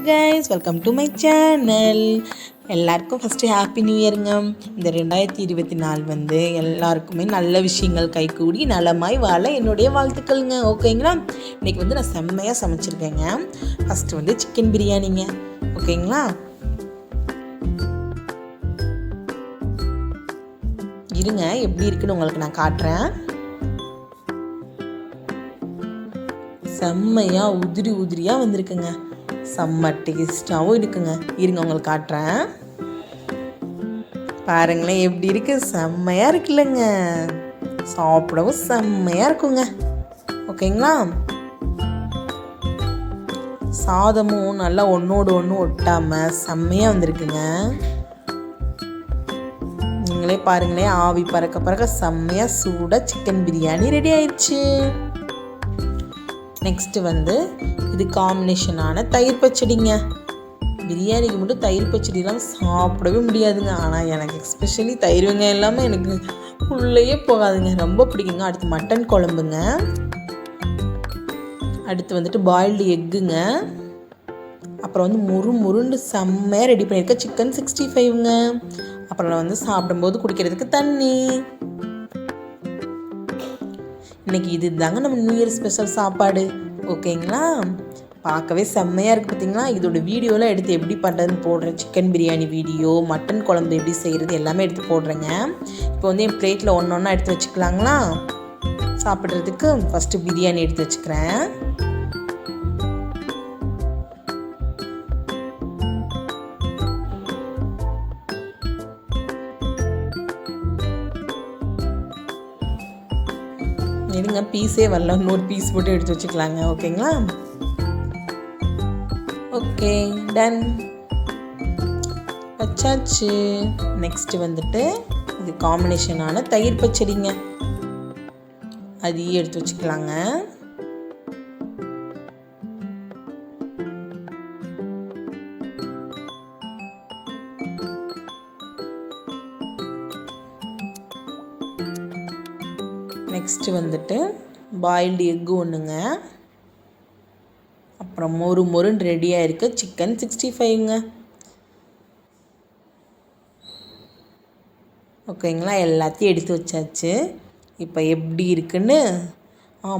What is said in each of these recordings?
Guys, welcome to my channel. எல்லாருக்கும் first happy new இயருங்க. இந்த 2024 எல்லாருக்குமே நல்ல விஷயங்கள் கைகூடி நலமாய் வாழ என்னுடைய வாழ்த்துக்கள்ங்க. ஓகேங்களா? இன்றைக்கி நான் செம்மையாக சமைச்சிருக்கேங்க. First chicken பிரியாணிங்க. ஓகேங்களா? இருங்க, எப்படி இருக்குன்னு உங்களுக்கு நான் காட்டுறேன். செம்மையாக உதிரியாக வந்திருக்குங்க. செம்ம டேஸ்ட்டாகவும் இருக்குங்க. இருங்க உங்களுக்கு காட்டுறேன். பாருங்களேன் எப்படி இருக்கு. செம்மையாக இருக்குல்லங்க. சாப்பிடவும் செம்மையாக இருக்குங்க. ஓகேங்களா? சாதமும் நல்லா ஒன்றோடு ஒன்று ஒட்டாமல் செம்மையாக வந்திருக்குங்க. நீங்களே பாருங்களேன், ஆவி பறக்க செம்மையாக சூடாக சிக்கன் பிரியாணி ரெடி ஆயிடுச்சு. நெக்ஸ்ட்டு இது காம்பினேஷனான தயிர் பச்சடிங்க. பிரியாணிக்கு மட்டும் தயிர் பச்சடிலாம் சாப்பிடவே முடியாதுங்க. ஆனால் எனக்கு எஸ்பெஷலி தயிர் வெங்காயம் இல்லாமல் எனக்கு உள்ளேயே போகாதுங்க. ரொம்ப பிடிக்குங்க. அடுத்து மட்டன் குழம்புங்க. அடுத்து பாயில்டு எக்குங்க. அப்புறம் முருன்னு செம்மையாக ரெடி பண்ணியிருக்க சிக்கன் 65ங்க. அப்புறம் சாப்பிடும்போது குடிக்கிறதுக்கு தண்ணி. இன்றைக்கி இது தாங்க நம்ம நியூ இயர் ஸ்பெஷல் சாப்பாடு. ஓகேங்களா? பார்க்கவே செம்மையாக இருக்குது பார்த்தீங்களா? இதோட வீடியோலாம் எடுத்து எப்படி பண்ணுறதுன்னு போடுறேன். சிக்கன் பிரியாணி வீடியோ, மட்டன் குழம்பு எப்படி செய்கிறது எல்லாமே எடுத்து போடுறேங்க. இப்போ என் பிளேட்டில் ஒன்றா எடுத்து வச்சுக்கலாங்களா? சாப்பிட்றதுக்கு ஃபஸ்ட்டு பிரியாணி எடுத்து வச்சுக்கிறேன். இருங்க, பீஸே வரல. இன்னொரு பீஸ் போட்டு எடுத்து வச்சுக்கலாங்க. ஓகேங்களா? ஓகே, டன் வச்சாச்சு. நெக்ஸ்ட்டு இது காம்பினேஷனான தயிர் பச்சடிங்க. அதையும் எடுத்து வச்சுக்கலாங்க. நெக்ஸ்ட்டு பாயில்டு எக்கு ஒன்றுங்க. அப்புறம் மொறுன்னு ரெடியாக இருக்க சிக்கன் 65ங்க. ஓகேங்களா? எல்லாத்தையும் எடுத்து வச்சாச்சு. இப்போ எப்படி இருக்குன்னு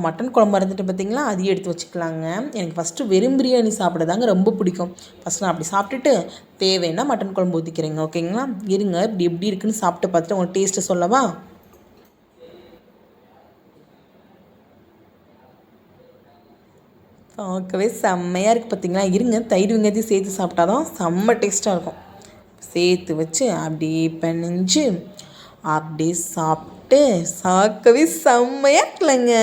மட்டன் குழம்பு இருந்துட்டு பார்த்தீங்களா? அதையும் எடுத்து வச்சுக்கலாங்க. எனக்கு ஃபஸ்ட்டு வெறும் பிரியாணி சாப்பிட்றதாங்க ரொம்ப பிடிக்கும். ஃபஸ்ட்டு நான் அப்படி சாப்பிட்டுட்டு தேவைன்னா மட்டன் குழம்பு ஊற்றிக்கிறேங்க. ஓகேங்களா? இருங்க, இப்படி எப்படி இருக்குன்னு சாப்பிட்டு பார்த்துட்டு உங்களுக்கு டேஸ்ட்டு சொல்லவா? பார்க்கவே செம்மையாக இருக்குது பார்த்தீங்களா? இருங்க, தயிர் வெங்காயத்தையும் சேர்த்து சாப்பிட்டா தான் செம்ம டேஸ்ட்டாக இருக்கும். சேர்த்து வச்சு அப்படியே பிணைஞ்சு அப்படியே சாப்பிட்டு சாக்கவே செம்மையாக இருக்கலைங்க.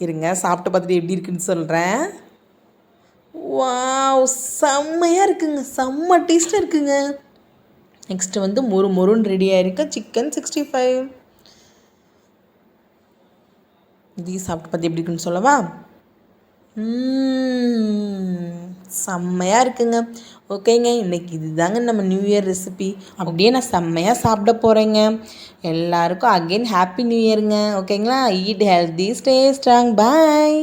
இருங்க, சாப்பிட்டு பார்த்துட்டு எப்படி இருக்குன்னு சொல்கிறேன். வாவ், செம்மையாக இருக்குங்க. செம்ம டேஸ்ட்டாக இருக்குங்க. நெக்ஸ்ட்டு மொறுன்னு ரெடியாக இருக்க சிக்கன் 65. இதையும் சாப்பிட்டு பார்த்து எப்படி இருக்குன்னு சொல்லவா? செம்மையாக இருக்குங்க. ஓகேங்க, இன்றைக்கி இதுதாங்க நம்ம நியூ இயர் ரெசிபி. அப்படியே நான் செம்மையாக சாப்பிட போகிறேங்க. எல்லாருக்கும் அகெயின் ஹாப்பி நியூ இயருங்க. ஓகேங்களா? Eat healthy, stay strong. பாய்.